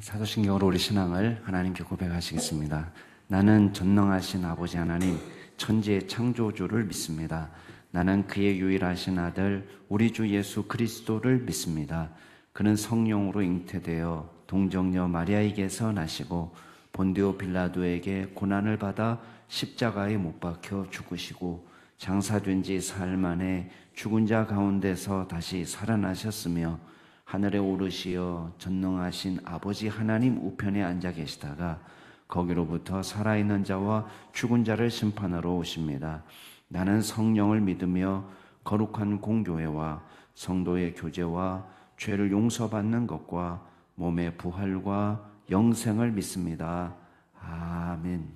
사도신경으로 우리 신앙을 하나님께 고백하시겠습니다. 나는 전능하신 아버지 하나님, 천지의 창조주를 믿습니다. 나는 그의 유일하신 아들 우리 주 예수 그리스도를 믿습니다. 그는 성령으로 잉태되어 동정녀 마리아에게서 나시고 본디오 빌라도에게 고난을 받아 십자가에 못 박혀 죽으시고 장사된 지 사흘 만에 죽은 자 가운데서 다시 살아나셨으며 하늘에 오르시어 전능하신 아버지 하나님 우편에 앉아 계시다가 거기로부터 살아있는 자와 죽은 자를 심판하러 오십니다. 나는 성령을 믿으며 거룩한 공교회와 성도의 교제와 죄를 용서받는 것과 몸의 부활과 영생을 믿습니다. 아멘.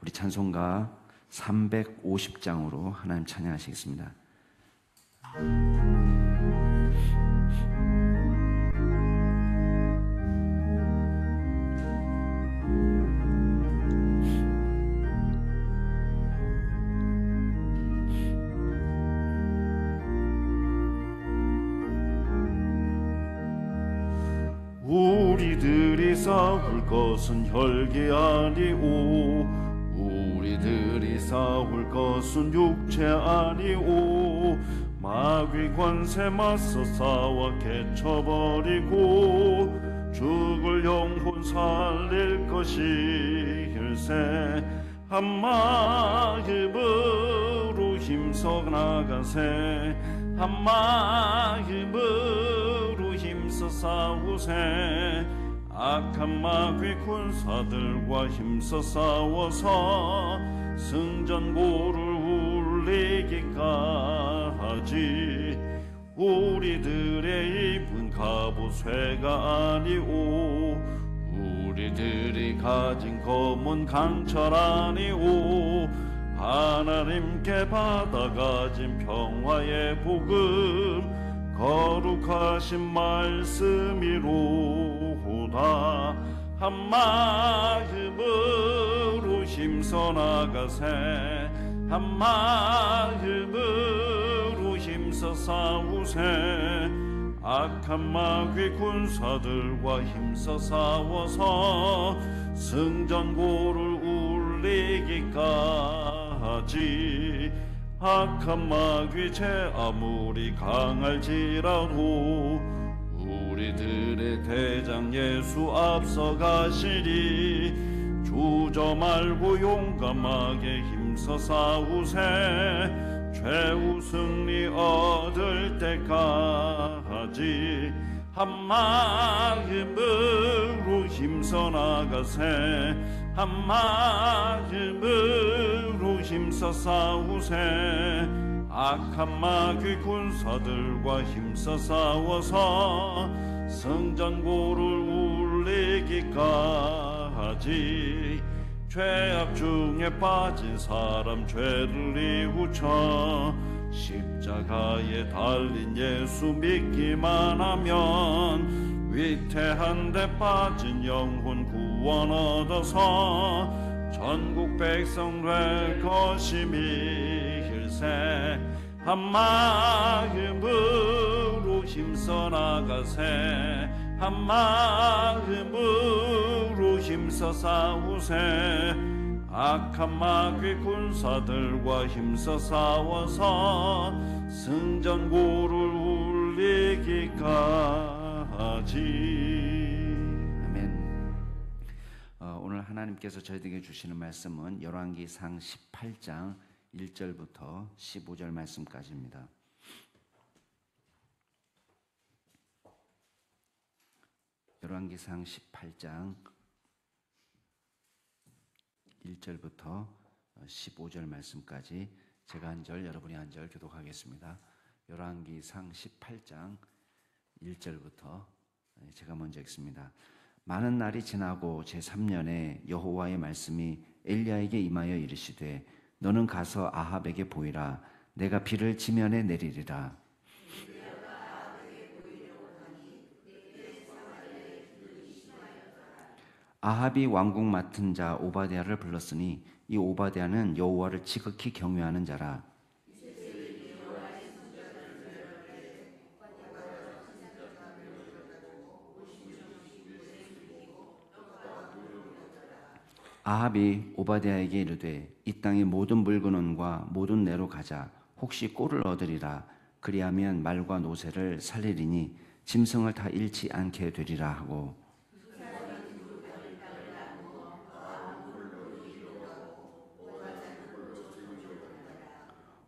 우리 찬송가 350장으로 하나님 찬양하시겠습니다. 우리들이 싸울 것은 혈기 아니오, 우리들이 싸울 것은 육체 아니오. 마귀 권세 맞서 싸워 개쳐버리고 죽을 영혼 살릴 것일세. 한 마음으로 힘써 나가세, 한 마음으로 힘써 싸우세. 악한 마귀 군사들과 힘써 싸워서 승전고를 울리기까지. 우리들의 입은 갑옷쇠가 아니오, 우리들이 가진 검은 강철 아니오. 하나님께 받아가진 평화의 복음 거룩하신 말씀이로다. 한 마음으로 힘써 나가세, 한 마음으로 힘써 싸우세. 악한 마귀 군사들과 힘써 싸워서 승전고를 울리기까지. 악한 마귀 죄 아무리 강할지라도 우리들의 대장 예수 앞서가시리. 주저 말고 용감하게 힘써 싸우세. 최후 승리 얻을 때까지. 한 마음으로 힘써 나가세, 한 마음으로 힘써 싸우세. 악한 마귀 군사들과 힘써 싸워서 승전고를 울리기까지. 죄악 중에 빠진 사람 죄를 뉘우쳐 십자가에 달린 예수 믿기만 하면 위태한 데 빠진 영혼 구원 얻어서 전국 백성 될 것임일세. 한 마음으로 힘써 나가세, 한 마음으로 힘써 싸우세. 악한 마귀 군사들과 힘써 싸워서 승전고를 울리기까지. 아멘. 오늘 하나님께서 저희에게 주시는 말씀은 열왕기상 18장 1절부터 15절 말씀까지입니다. 열왕기상 18장 1절부터 15절 말씀까지 제가 한 절, 여러분이 한 절 교독하겠습니다. 열왕기상 18장 1절부터 제가 먼저 읽습니다. 많은 날이 지나고 제3년에 여호와의 말씀이 엘리야에게 임하여 이르시되 너는 가서 아합에게 보이라. 내가 비를 지면에 내리리라. 아합이 왕궁 맡은 자 오바댜를 불렀으니 이 오바댜는 여호와를 지극히 경외하는 자라. 아합이 오바댜에게 이르되 이 땅의 모든 물건원과 모든 내로 가자. 혹시 꼴을 얻으리라. 그리하면 말과 노새를 살리리니 짐승을 다 잃지 않게 되리라 하고,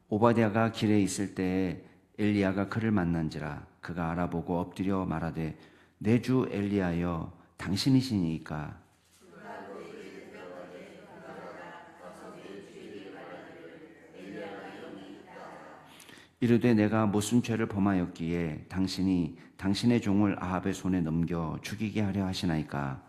오바댜가 길에 있을 때에 엘리야가 그를 만난지라. 그가 알아보고 엎드려 말하되 내 주 엘리야여 당신이시니까. 이르되 내가 무슨 죄를 범하였기에 당신이 당신의 종을 아합의 손에 넘겨 죽이게 하려 하시나이까.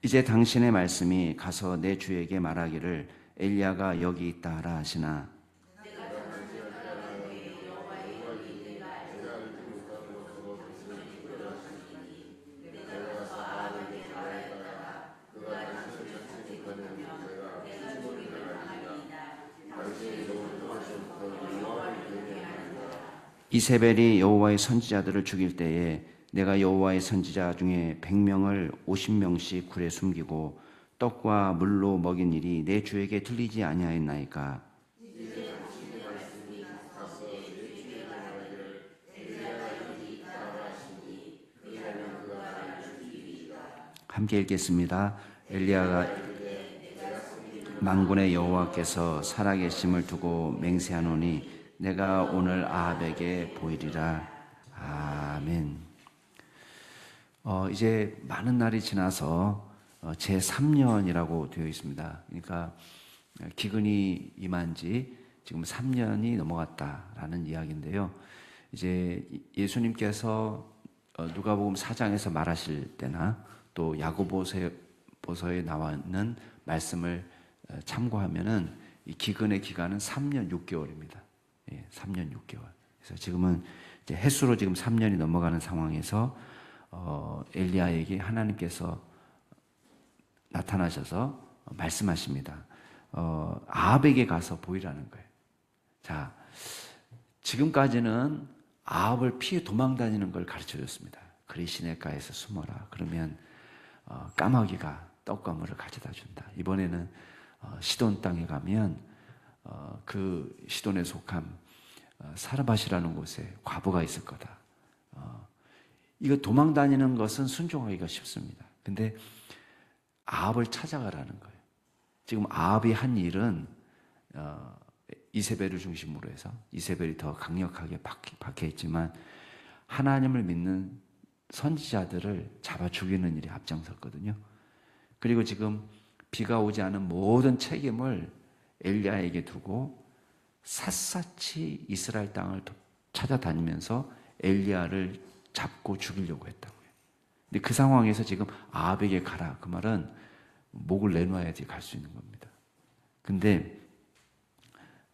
이제 당신의 말씀이 가서 내 주에게 말하기를 엘리야가 여기 있다 하라 하시나. 이세벨이 여호와의 선지자들을 죽일 때에 내가 여호와의 선지자 중에 100명을 50명씩 굴에 숨기고 떡과 물로 먹인 일이 내 주에게 들리지 아니하였나이까. 함께 읽겠습니다. 엘리야가 만군의 여호와께서 살아계심을 두고 맹세하노니 내가 오늘 아합에게 보이리라. 아멘. 이제 많은 날이 지나서 제3년이라고 되어 있습니다. 그러니까 기근이 임한 지 지금 3년이 넘어갔다라는 이야기인데요. 이제 예수님께서 누가복음 4장에서 말하실 때나 또 야고보서에 나와 있는 말씀을 참고하면은 이 기근의 기간은 3년 6개월입니다. 예, 3년 6개월. 그래서 지금은 이제 햇수로 지금 3년이 넘어가는 상황에서 엘리야에게 하나님께서 나타나셔서 말씀하십니다. 아합에게 가서 보이라는 거예요. 자, 지금까지는 아합을 피해 도망다니는 걸 가르쳐줬습니다. 그리 시냇가에서 숨어라. 그러면 까마귀가 떡과 물을 가져다 준다. 이번에는 시돈 땅에 가면 그 시돈에 속한 사르밧이라는 곳에 과부가 있을 거다. 이거 도망다니는 것은 순종하기가 쉽습니다. 근데 아합을 찾아가라는 거예요. 지금 아합이 한 일은 이세벨을 중심으로 해서 이세벨이 더 강력하게 박해했지만 하나님을 믿는 선지자들을 잡아 죽이는 일에 앞장섰거든요. 그리고 지금 비가 오지 않은 모든 책임을 엘리야에게 두고 샅샅이 이스라엘 땅을 찾아다니면서 엘리야를 잡고 죽이려고 했다고요. 근데 그 상황에서 지금 아합에게 가라. 그 말은 목을 내놔야지 갈 수 있는 겁니다. 근데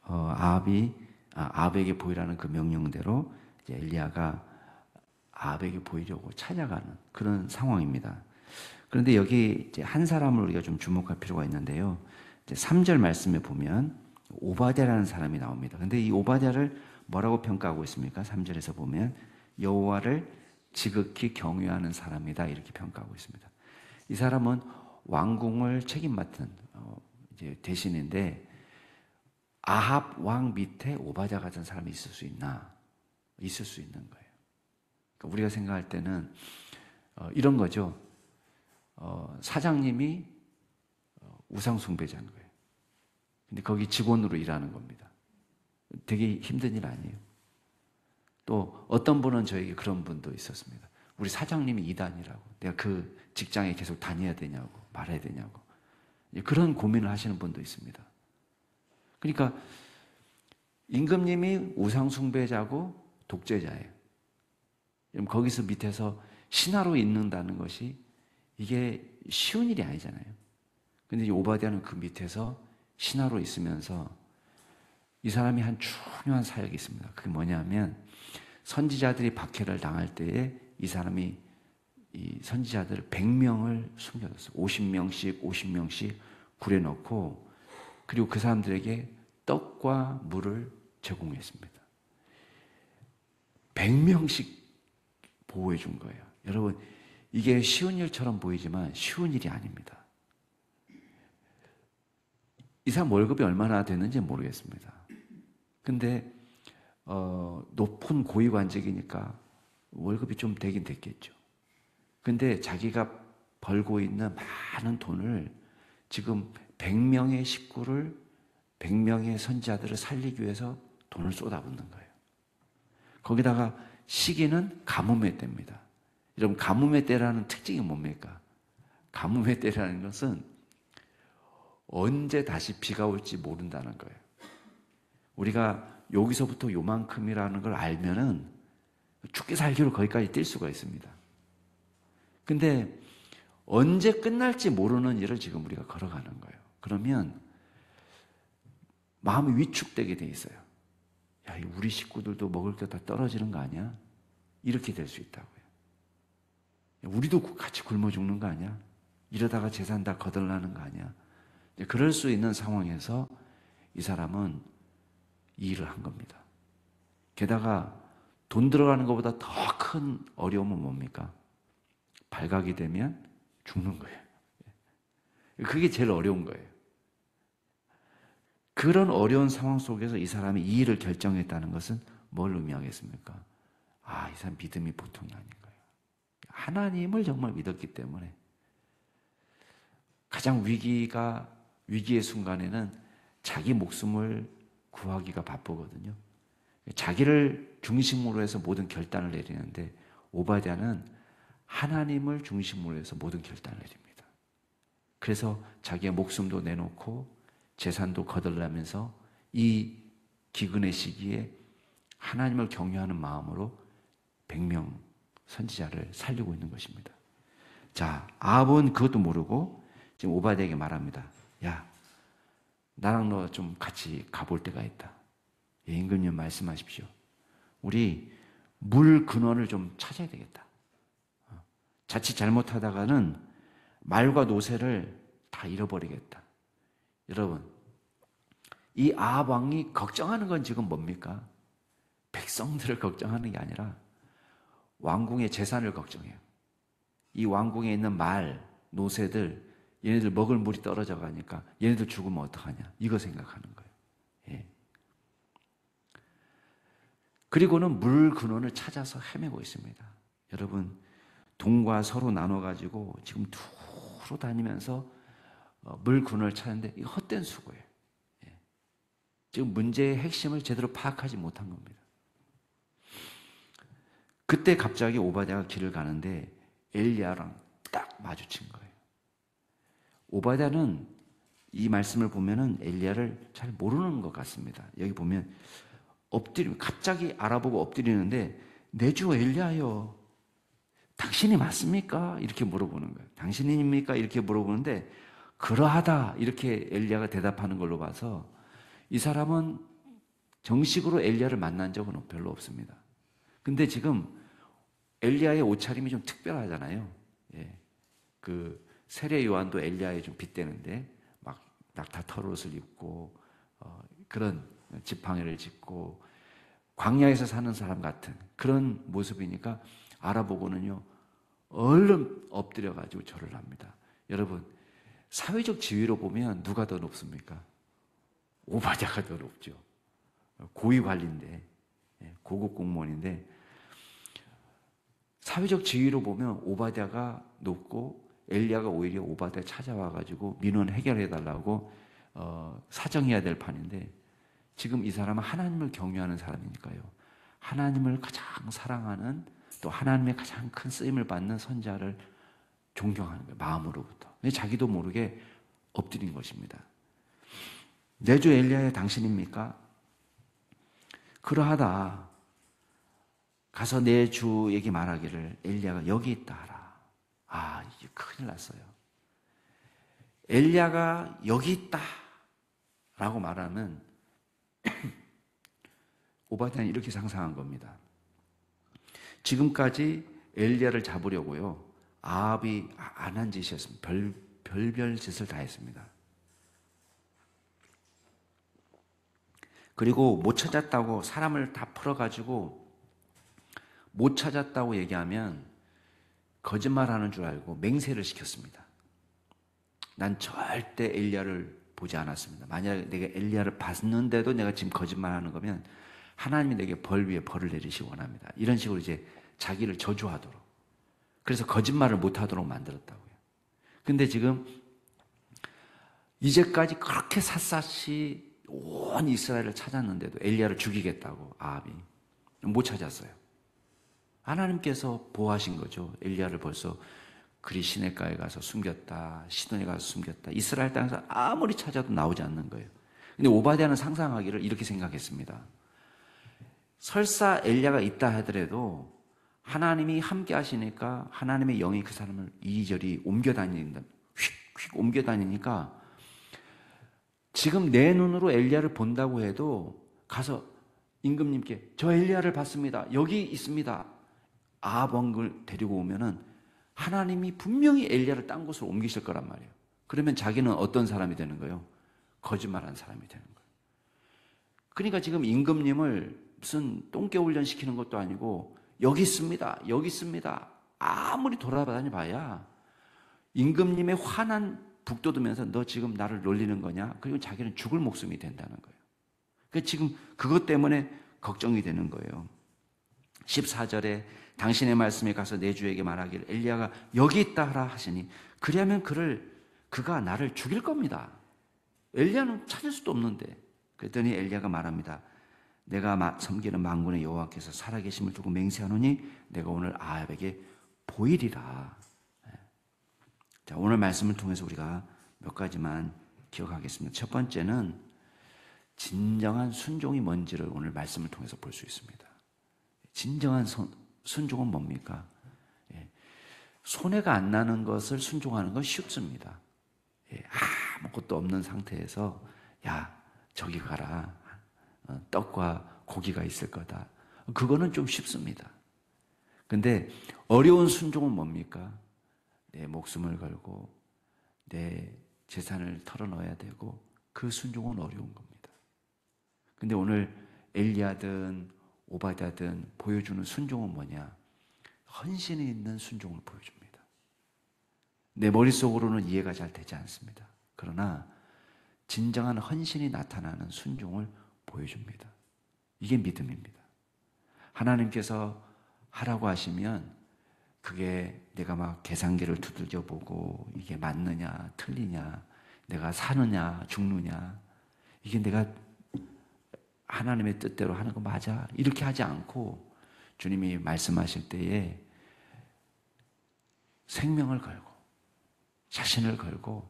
아합에게 보이라는 그 명령대로 이제 엘리야가 아합에게 보이려고 찾아가는 그런 상황입니다. 그런데 여기 이제 한 사람을 우리가 좀 주목할 필요가 있는데요. 이제 3절 말씀에 보면 오바댜라는 사람이 나옵니다. 근데 이 오바댜를 뭐라고 평가하고 있습니까? 3절에서 보면 여호와를 지극히 경외하는 사람이다 이렇게 평가하고 있습니다. 이 사람은 왕궁을 책임 맡은 이제 대신인데 아합 왕 밑에 오바댜 같은 사람이 있을 수 있나? 있을 수 있는 거예요. 그러니까 우리가 생각할 때는 이런 거죠. 사장님이 우상 숭배자인 거예요. 근데 거기 직원으로 일하는 겁니다. 되게 힘든 일 아니에요. 또 어떤 분은 저에게 그런 분도 있었습니다. 우리 사장님이 이단이라고. 내가 그 직장에 계속 다녀야 되냐고 말해야 되냐고. 그런 고민을 하시는 분도 있습니다. 그러니까 임금님이 우상 숭배자고 독재자예요. 거기서 밑에서 신하로 있는다는 것이 이게 쉬운 일이 아니잖아요. 근데 오바댜는 그 밑에서 신하로 있으면서 이 사람이 한 중요한 사역이 있습니다. 그게 뭐냐면 선지자들이 박해를 당할 때에 이 사람이 이 선지자들 100명을 숨겨뒀어요. 50명씩 굴에 넣고, 그리고 그 사람들에게 떡과 물을 제공했습니다. 100명씩 보호해 준 거예요. 여러분, 이게 쉬운 일처럼 보이지만 쉬운 일이 아닙니다. 이 사람 월급이 얼마나 됐는지 모르겠습니다. 근데 높은 고위관직이니까 월급이 좀 되긴 됐겠죠. 근데 자기가 벌고 있는 많은 돈을 지금 100명의 식구를, 100명의 선지자들을 살리기 위해서 돈을 쏟아붓는 거예요. 거기다가 시기는 가뭄의 때입니다. 여러분, 가뭄의 때라는 특징이 뭡니까? 가뭄의 때라는 것은 언제 다시 비가 올지 모른다는 거예요. 우리가 여기서부터 요만큼이라는 걸 알면은 죽기 살기로 거기까지 뛸 수가 있습니다. 근데 언제 끝날지 모르는 일을 지금 우리가 걸어가는 거예요. 그러면 마음이 위축되게 돼 있어요. 야, 우리 식구들도 먹을 게 다 떨어지는 거 아니야? 이렇게 될 수 있다고요. 우리도 같이 굶어 죽는 거 아니야? 이러다가 재산 다 거덜나는 거 아니야? 그럴 수 있는 상황에서 이 사람은 이 일을 한 겁니다. 게다가 돈 들어가는 것보다 더 큰 어려움은 뭡니까? 발각이 되면 죽는 거예요. 그게 제일 어려운 거예요. 그런 어려운 상황 속에서 이 사람이 이 일을 결정했다는 것은 뭘 의미하겠습니까? 아, 이 사람 믿음이 보통이 아닌 거예요. 하나님을 정말 믿었기 때문에 가장 위기의 순간에는 자기 목숨을 구하기가 바쁘거든요. 자기를 중심으로 해서 모든 결단을 내리는데 오바댜는 하나님을 중심으로 해서 모든 결단을 내립니다. 그래서 자기의 목숨도 내놓고 재산도 거덜나면서 이 기근의 시기에 하나님을 경외하는 마음으로 100명 선지자를 살리고 있는 것입니다. 자, 아합은 그것도 모르고 지금 오바댜에게 말합니다. 야, 나랑 너 좀 같이 가볼 때가 있다. 예, 임금님 말씀하십시오. 우리 물 근원을 좀 찾아야 되겠다. 자칫 잘못하다가는 말과 노새를 다 잃어버리겠다. 여러분, 이 아합 왕이 걱정하는 건 지금 뭡니까? 백성들을 걱정하는 게 아니라 왕궁의 재산을 걱정해요. 이 왕궁에 있는 말, 노새들, 얘네들 먹을 물이 떨어져 가니까 얘네들 죽으면 어떡하냐, 이거 생각하는 거예요. 예. 그리고는 물 근원을 찾아서 헤매고 있습니다. 여러분, 동과 서로 나눠가지고 지금 두루 다니면서 물 근원을 찾는데 이거 헛된 수고예요. 예. 지금 문제의 핵심을 제대로 파악하지 못한 겁니다. 그때 갑자기 오바댜가 길을 가는데 엘리야랑 딱 마주친 거예요. 오바댜는 이 말씀을 보면은 엘리야를 잘 모르는 것 같습니다. 여기 보면 갑자기 알아보고 엎드리는데 내 주 엘리야여, 당신이 맞습니까? 이렇게 물어보는 거예요. 당신입니까? 이렇게 물어보는데 그러하다 이렇게 엘리야가 대답하는 걸로 봐서 이 사람은 정식으로 엘리야를 만난 적은 별로 없습니다. 근데 지금 엘리야의 옷차림이 좀 특별하잖아요. 예. 그 세례 요한도 엘리야에 좀 빗대는데 막 낙타 털옷을 입고 그런 지팡이를 짚고 광야에서 사는 사람 같은 그런 모습이니까 알아보고는요 얼른 엎드려가지고 절을 합니다. 여러분, 사회적 지위로 보면 누가 더 높습니까? 오바댜가 더 높죠. 고위 관리인데, 고급 공무원인데 사회적 지위로 보면 오바댜가 높고 엘리야가 오히려 오바댜 찾아와가지고 민원 해결해달라고 사정해야 될 판인데 지금 이 사람은 하나님을 경외하는 사람이니까요. 하나님을 가장 사랑하는 또 하나님의 가장 큰 쓰임을 받는 선지자를 존경하는 거예요. 마음으로부터. 자기도 모르게 엎드린 것입니다. 내 주 엘리야의 당신입니까? 그러하다. 가서 내 주에게 말하기를 엘리야가 여기 있다 하라. 아, 이게 큰일 났어요. 엘리야가 여기 있다 라고 말하면 오바댜는 이렇게 상상한 겁니다. 지금까지 엘리야를 잡으려고요 아합이 안 한 짓이었습니다. 별별 짓을 다 했습니다. 그리고 못 찾았다고 사람을 다 풀어가지고 못 찾았다고 얘기하면 거짓말하는 줄 알고 맹세를 시켰습니다. 난 절대 엘리야를 보지 않았습니다. 만약에 내가 엘리야를 봤는데도 내가 지금 거짓말하는 거면 하나님이 내게 벌 위에 벌을 내리시기 원합니다. 이런 식으로 이제 자기를 저주하도록, 그래서 거짓말을 못하도록 만들었다고요. 근데 지금 이제까지 그렇게 샅샅이 온 이스라엘을 찾았는데도 엘리야를 죽이겠다고 아합이 못 찾았어요. 하나님께서 보호하신 거죠. 엘리야를 벌써 그리 시내가에 가서 숨겼다, 시돈에 가서 숨겼다, 이스라엘 땅에서 아무리 찾아도 나오지 않는 거예요. 근데 오바댜는 상상하기를 이렇게 생각했습니다. 설사 엘리야가 있다 하더라도 하나님이 함께 하시니까 하나님의 영이 그 사람을 이리저리 옮겨 다닌다. 휙휙 옮겨 다니니까 지금 내 눈으로 엘리야를 본다고 해도 가서 임금님께 저 엘리야를 봤습니다. 여기 있습니다. 아합 왕을 데리고 오면은 하나님이 분명히 엘리야를 딴 곳으로 옮기실 거란 말이에요. 그러면 자기는 어떤 사람이 되는 거예요? 거짓말하는 사람이 되는 거예요. 그러니까 지금 임금님을 무슨 똥개훈련 시키는 것도 아니고 여기 있습니다. 여기 있습니다. 아무리 돌아다니 봐야 임금님의 화난 북돋으면서 너 지금 나를 놀리는 거냐? 그리고 자기는 죽을 목숨이 된다는 거예요. 그러니까 지금 그것 때문에 걱정이 되는 거예요. 14절에 당신의 말씀에 가서 내 주에게 말하기를 엘리야가 여기 있다 하라 하시니 그리하면 그가 나를 죽일 겁니다. 엘리야는 찾을 수도 없는데. 그랬더니 엘리야가 말합니다. 내가 섬기는 만군의 여호와께서 살아계심을 두고 맹세하노니 내가 오늘 아합에게 보이리라. 자, 오늘 말씀을 통해서 우리가 몇 가지만 기억하겠습니다. 첫 번째는 진정한 순종이 뭔지를 오늘 말씀을 통해서 볼 수 있습니다. 진정한 순종은 뭡니까? 손해가 안 나는 것을 순종하는 건 쉽습니다. 아무것도 없는 상태에서 야 저기 가라, 떡과 고기가 있을 거다. 그거는 좀 쉽습니다. 근데 어려운 순종은 뭡니까? 내 목숨을 걸고 내 재산을 털어넣어야 되고 그 순종은 어려운 겁니다. 근데 오늘 엘리야든 오바댜든 보여주는 순종은 뭐냐? 헌신이 있는 순종을 보여줍니다. 내 머릿속으로는 이해가 잘 되지 않습니다. 그러나 진정한 헌신이 나타나는 순종을 보여줍니다. 이게 믿음입니다. 하나님께서 하라고 하시면 그게 내가 막 계산기를 두들겨 보고 이게 맞느냐 틀리냐, 내가 사느냐 죽느냐, 이게 내가 하나님의 뜻대로 하는 거 맞아? 이렇게 하지 않고 주님이 말씀하실 때에 생명을 걸고 자신을 걸고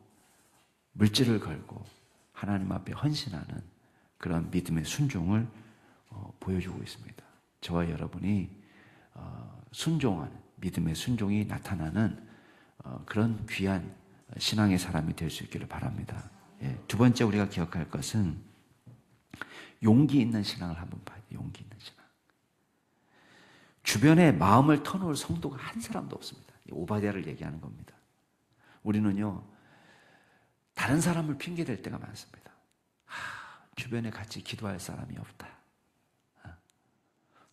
물질을 걸고 하나님 앞에 헌신하는 그런 믿음의 순종을 보여주고 있습니다. 저와 여러분이 순종하는 믿음의 순종이 나타나는 그런 귀한 신앙의 사람이 될 수 있기를 바랍니다. 두 번째 우리가 기억할 것은 용기 있는 신앙을 한번 봐야 돼요. 용기 있는 신앙. 주변에 마음을 터놓을 성도가 한 사람도 없습니다. 오바댜를 얘기하는 겁니다. 우리는요, 다른 사람을 핑계댈 때가 많습니다. 주변에 같이 기도할 사람이 없다.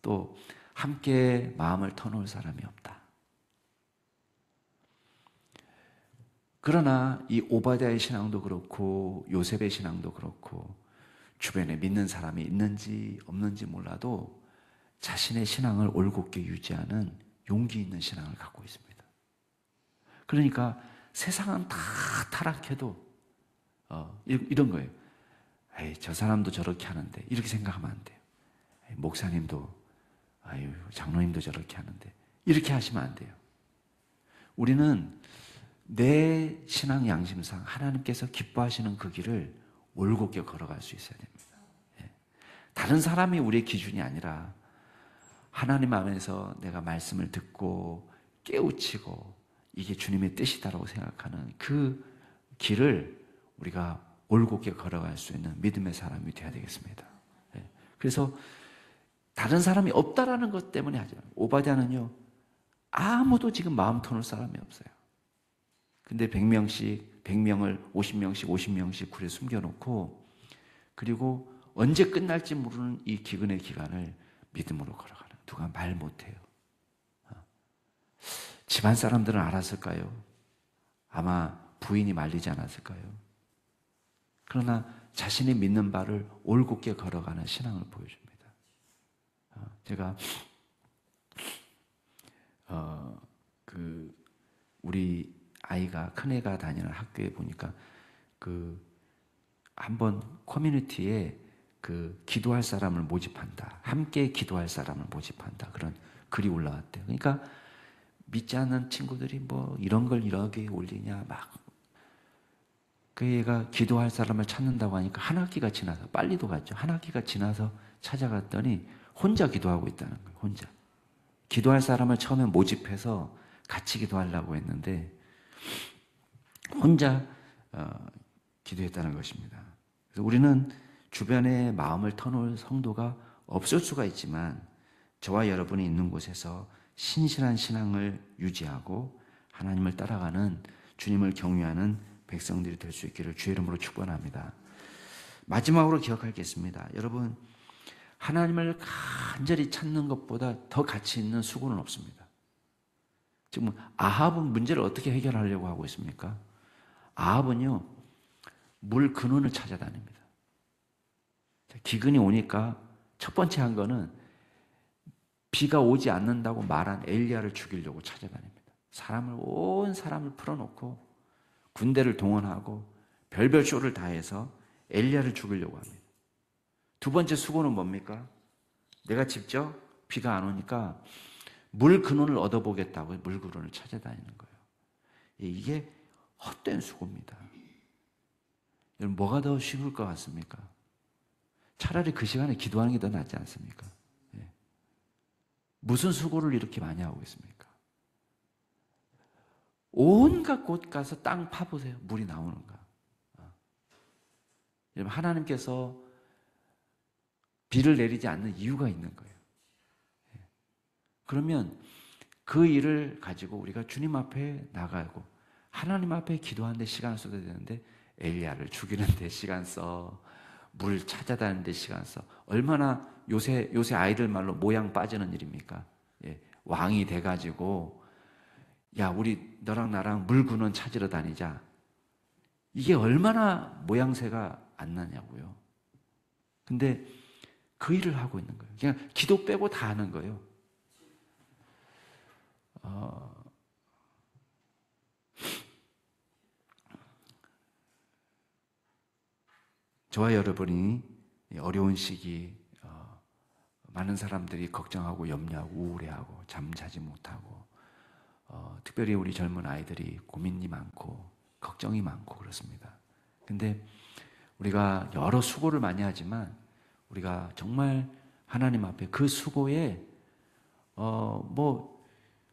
또 함께 마음을 터놓을 사람이 없다. 그러나 이 오바댜의 신앙도 그렇고 요셉의 신앙도 그렇고 주변에 믿는 사람이 있는지 없는지 몰라도 자신의 신앙을 올곧게 유지하는 용기 있는 신앙을 갖고 있습니다. 그러니까 세상은 다 타락해도 이런 거예요. 에이, 저 사람도 저렇게 하는데 이렇게 생각하면 안 돼요. 에이, 목사님도 장로님도 저렇게 하는데 이렇게 하시면 안 돼요. 우리는 내 신앙 양심상 하나님께서 기뻐하시는 그 길을 올곧게 걸어갈 수 있어야 됩니다. 다른 사람이 우리의 기준이 아니라 하나님 안에서 내가 말씀을 듣고 깨우치고 이게 주님의 뜻이다라고 생각하는 그 길을 우리가 올곧게 걸어갈 수 있는 믿음의 사람이 되어야 되겠습니다. 그래서 다른 사람이 없다라는 것 때문에 하지 마요. 오바댜는요, 아무도 지금 마음 터놓을 사람이 없어요. 근데 100명씩, 100명을 50명씩, 50명씩 굴에 숨겨놓고, 그리고 언제 끝날지 모르는 이 기근의 기간을 믿음으로 걸어가는, 누가 말 못해요. 집안 사람들은 알았을까요? 아마 부인이 말리지 않았을까요? 그러나 자신이 믿는 바를 올곧게 걸어가는 신앙을 보여줍니다. 제가 우리 아이가, 큰애가 다니는 학교에 보니까 한번 커뮤니티에 기도할 사람을 모집한다, 함께 기도할 사람을 모집한다, 그런 글이 올라왔대요. 그러니까 믿지 않는 친구들이 뭐 이런 걸 이렇게 올리냐, 막. 그 애가 기도할 사람을 찾는다고 하니까 한 학기가 지나서, 빨리도 갔죠. 한 학기가 지나서 찾아갔더니 혼자 기도하고 있다는 거예요. 혼자. 기도할 사람을 처음에 모집해서 같이 기도하려고 했는데 혼자 기도했다는 것입니다. 그래서 우리는 주변에 마음을 터놓을 성도가 없을 수가 있지만, 저와 여러분이 있는 곳에서 신실한 신앙을 유지하고 하나님을 따라가는, 주님을 경외하는 백성들이 될 수 있기를 주의 이름으로 축원합니다. 마지막으로 기억할 게 있습니다. 여러분, 하나님을 간절히 찾는 것보다 더 가치 있는 수고는 없습니다. 지금 아합은 문제를 어떻게 해결하려고 하고 있습니까? 아합은요, 물 근원을 찾아다닙니다. 기근이 오니까 첫 번째 한 거는 비가 오지 않는다고 말한 엘리야를 죽이려고 찾아다닙니다. 온 사람을 풀어놓고 군대를 동원하고 별별 쇼를 다 해서 엘리야를 죽이려고 합니다. 두 번째 수고는 뭡니까? 내가 직접 비가 안 오니까 물 근원을 얻어보겠다고 물 근원을 찾아다니는 거예요. 이게 헛된 수고입니다. 여러분, 뭐가 더 쉬울 것 같습니까? 차라리 그 시간에 기도하는 게 더 낫지 않습니까? 무슨 수고를 이렇게 많이 하고 있습니까? 온갖 곳 가서 땅 파보세요. 물이 나오는가? 여러분, 하나님께서 비를 내리지 않는 이유가 있는 거예요. 그러면 그 일을 가지고 우리가 주님 앞에 나가고 하나님 앞에 기도하는데 시간 써야 되는데, 엘리야를 죽이는데 시간 써, 물 찾아다니는데 시간 써. 얼마나 요새 아이들 말로 모양 빠지는 일입니까? 왕이 돼가지고, 야, 우리 너랑 나랑 물 근원 찾으러 다니자. 이게 얼마나 모양새가 안 나냐고요. 근데 그 일을 하고 있는 거예요. 그냥 기도 빼고 다 하는 거예요. 저와 여러분이 어려운 시기, 많은 사람들이 걱정하고 염려하고 우울해하고 잠자지 못하고, 특별히 우리 젊은 아이들이 고민이 많고 걱정이 많고 그렇습니다. 근데 우리가 여러 수고를 많이 하지만 우리가 정말 하나님 앞에 그 수고에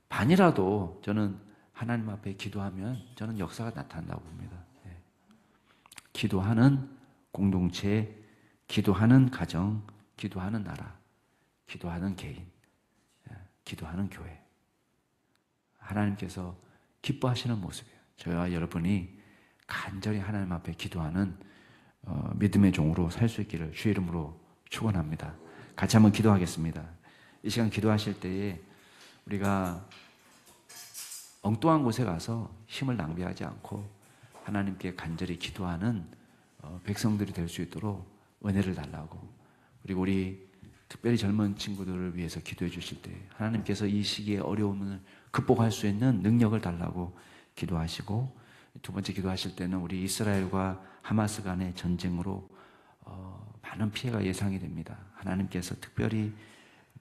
반이라도 저는 하나님 앞에 기도하면 저는 역사가 나타난다고 봅니다. 기도하는 공동체, 기도하는 가정, 기도하는 나라, 기도하는 개인, 기도하는 교회. 하나님께서 기뻐하시는 모습이에요. 저와 여러분이 간절히 하나님 앞에 기도하는 믿음의 종으로 살 수 있기를 주의 이름으로 축원합니다. 같이 한번 기도하겠습니다. 이 시간 기도하실 때에 우리가 엉뚱한 곳에 가서 힘을 낭비하지 않고 하나님께 간절히 기도하는 백성들이 될 수 있도록 은혜를 달라고, 그리고 우리 특별히 젊은 친구들을 위해서 기도해 주실 때 하나님께서 이 시기에 어려움을 극복할 수 있는 능력을 달라고 기도하시고, 두 번째 기도하실 때는 우리 이스라엘과 하마스 간의 전쟁으로 많은 피해가 예상이 됩니다. 하나님께서 특별히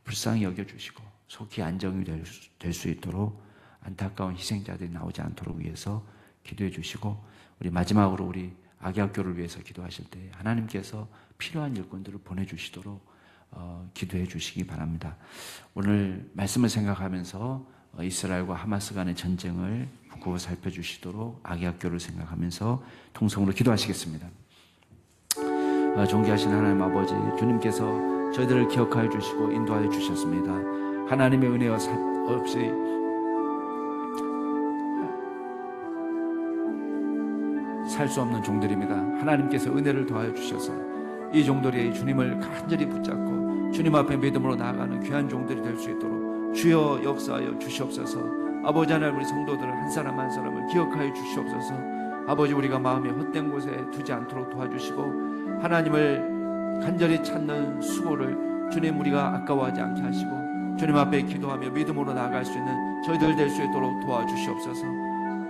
불쌍히 여겨주시고 속히 안정이 될 수 있도록 안타까운 희생자들이 나오지 않도록 위해서 기도해 주시고, 우리 마지막으로 우리 아기학교를 위해서 기도하실 때 하나님께서 필요한 일꾼들을 보내주시도록 기도해 주시기 바랍니다. 오늘 말씀을 생각하면서 이스라엘과 하마스 간의 전쟁을 굳고 살펴주시도록 아기학교를 생각하면서 통성으로 기도하시겠습니다. 존귀하신 하나님 아버지, 주님께서 저희들을 기억하여 주시고 인도하여 주셨습니다. 하나님의 은혜와 없이 살 수 없는 종들입니다. 하나님께서 은혜를 더하여 주셔서 이 종들이 주님을 간절히 붙잡고 주님 앞에 믿음으로 나아가는 귀한 종들이 될 수 있도록 주여 역사하여 주시옵소서. 아버지 하나님, 우리 성도들 한 사람 한 사람을 기억하여 주시옵소서. 아버지, 우리가 마음이 헛된 곳에 두지 않도록 도와주시고 하나님을 간절히 찾는 수고를 주님 우리가 아까워하지 않게 하시고 주님 앞에 기도하며 믿음으로 나아갈 수 있는 저희들 될 수 있도록 도와주시옵소서.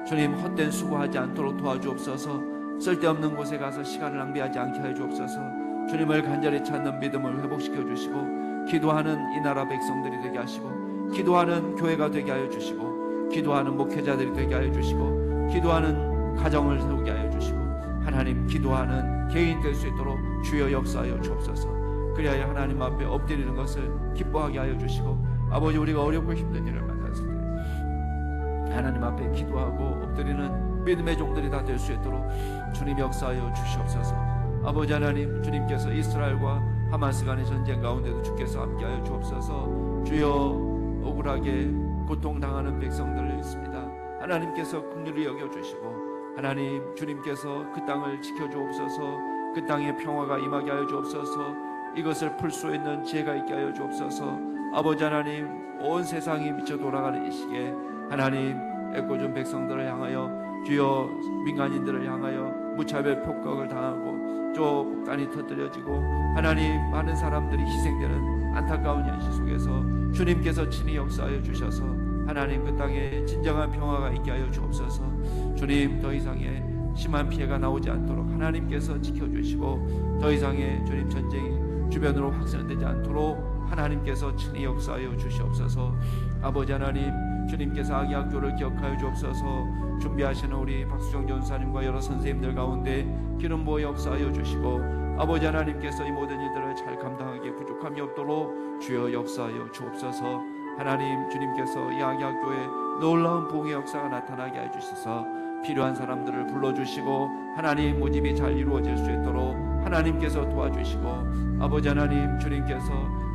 주님, 헛된 수고하지 않도록 도와주옵소서. 쓸데없는 곳에 가서 시간을 낭비하지 않게 해 주옵소서. 주님을 간절히 찾는 믿음을 회복시켜 주시고 기도하는 이 나라 백성들이 되게 하시고 기도하는 교회가 되게 하여 주시고 기도하는 목회자들이 되게 하여 주시고 기도하는 가정을 세우게 하여 주시고 하나님, 기도하는 개인 될 수 있도록 주여 역사하여 주옵소서. 그리하여 하나님 앞에 엎드리는 것을 기뻐하게 하여 주시고 아버지, 우리가 어렵고 힘든 일을 만났을 때 하나님 앞에 기도하고 엎드리는 믿음의 종들이 다 될 수 있도록 주님 역사하여 주시옵소서. 아버지 하나님, 주님께서 이스라엘과 하마스 간의 전쟁 가운데도 주께서 함께하여 주옵소서. 주여, 억울하게 고통당하는 백성들이 있습니다. 하나님께서 긍휼히 여겨주시고 하나님, 주님께서 그 땅을 지켜주옵소서. 그 땅에 평화가 임하게 하여 주옵소서. 이것을 풀 수 있는 지혜가 있게 하여 주옵소서. 아버지 하나님, 온 세상이 미쳐 돌아가는 이 시기에 하나님, 애꿎은 백성들을 향하여 주여 민간인들을 향하여 무차별 폭격을 당하고 또 폭탄이 터뜨려지고 하나님, 많은 사람들이 희생되는 안타까운 현실 속에서 주님께서 친히 역사하여 주셔서 하나님, 그 땅에 진정한 평화가 있게 하여 주옵소서. 주님, 더 이상의 심한 피해가 나오지 않도록 하나님께서 지켜주시고 더 이상의 주님 전쟁이 주변으로 확산되지 않도록 하나님께서 친히 역사하여 주시옵소서. 아버지 하나님, 주님께서 아기 학교를 기억하여 주옵소서. 준비하시는 우리 박수정 전사님과 여러 선생님들 가운데 기름 부어 역사하여 주시고 아버지 하나님께서 이 모든 일들을 잘 감당하기에 부족함이 없도록 주여 역사하여 주옵소서. 하나님, 주님께서 이 아기 학교에 놀라운 부흥의 역사가 나타나게 해 주셔서 필요한 사람들을 불러주시고 하나님, 모집이 잘 이루어질 수 있도록 하나님께서 도와주시고 아버지 하나님, 주님께서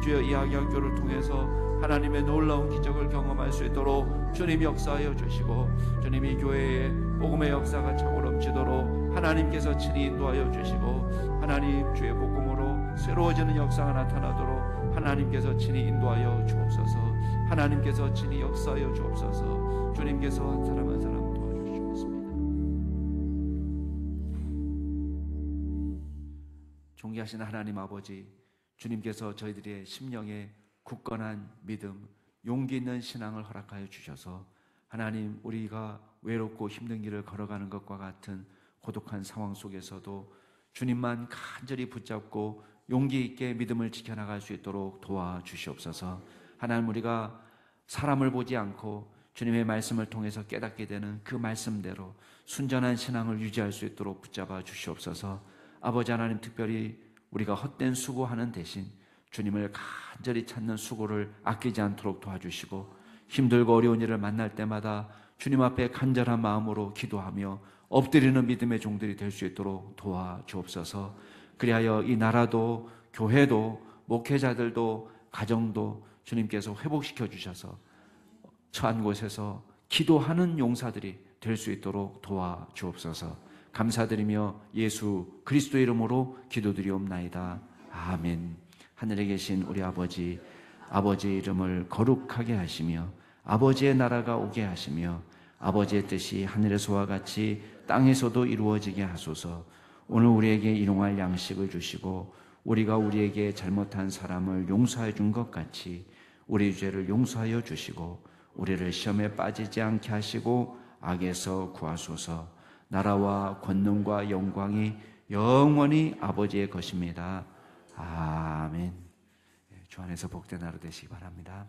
주여 이 아기 학교를 통해서 하나님의 놀라운 기적을 경험할 수 있도록 주님 역사하여 주시고 주님, 이 교회에 복음의 역사가 차고 넘치도록 하나님께서 친히 인도하여 주시고 하나님, 주의 복음으로 새로워지는 역사가 나타나도록 하나님께서 친히 인도하여 주옵소서. 하나님께서 친히 역사하여 주옵소서. 주님께서 한 사람 한 사람 도와주시겠습니다. 존귀하신 하나님 아버지, 주님께서 저희들의 심령에 굳건한 믿음, 용기 있는 신앙을 허락하여 주셔서 하나님, 우리가 외롭고 힘든 길을 걸어가는 것과 같은 고독한 상황 속에서도 주님만 간절히 붙잡고 용기 있게 믿음을 지켜나갈 수 있도록 도와주시옵소서. 하나님, 우리가 사람을 보지 않고 주님의 말씀을 통해서 깨닫게 되는 그 말씀대로 순전한 신앙을 유지할 수 있도록 붙잡아 주시옵소서. 아버지 하나님, 특별히 우리가 헛된 수고하는 대신 주님을 간절히 찾는 수고를 아끼지 않도록 도와주시고 힘들고 어려운 일을 만날 때마다 주님 앞에 간절한 마음으로 기도하며 엎드리는 믿음의 종들이 될 수 있도록 도와주옵소서. 그리하여 이 나라도 교회도 목회자들도 가정도 주님께서 회복시켜 주셔서 처한 곳에서 기도하는 용사들이 될 수 있도록 도와주옵소서. 감사드리며 예수 그리스도의 이름으로 기도드리옵나이다. 아멘. 하늘에 계신 우리 아버지, 아버지의 이름을 거룩하게 하시며 아버지의 나라가 오게 하시며 아버지의 뜻이 하늘에서와 같이 땅에서도 이루어지게 하소서. 오늘 우리에게 일용할 양식을 주시고 우리가 우리에게 잘못한 사람을 용서해 준 것 같이 우리 죄를 용서하여 주시고 우리를 시험에 빠지지 않게 하시고 악에서 구하소서. 나라와 권능과 영광이 영원히 아버지의 것입니다. 아멘. 주 안에서 복된 하루 되시기 바랍니다.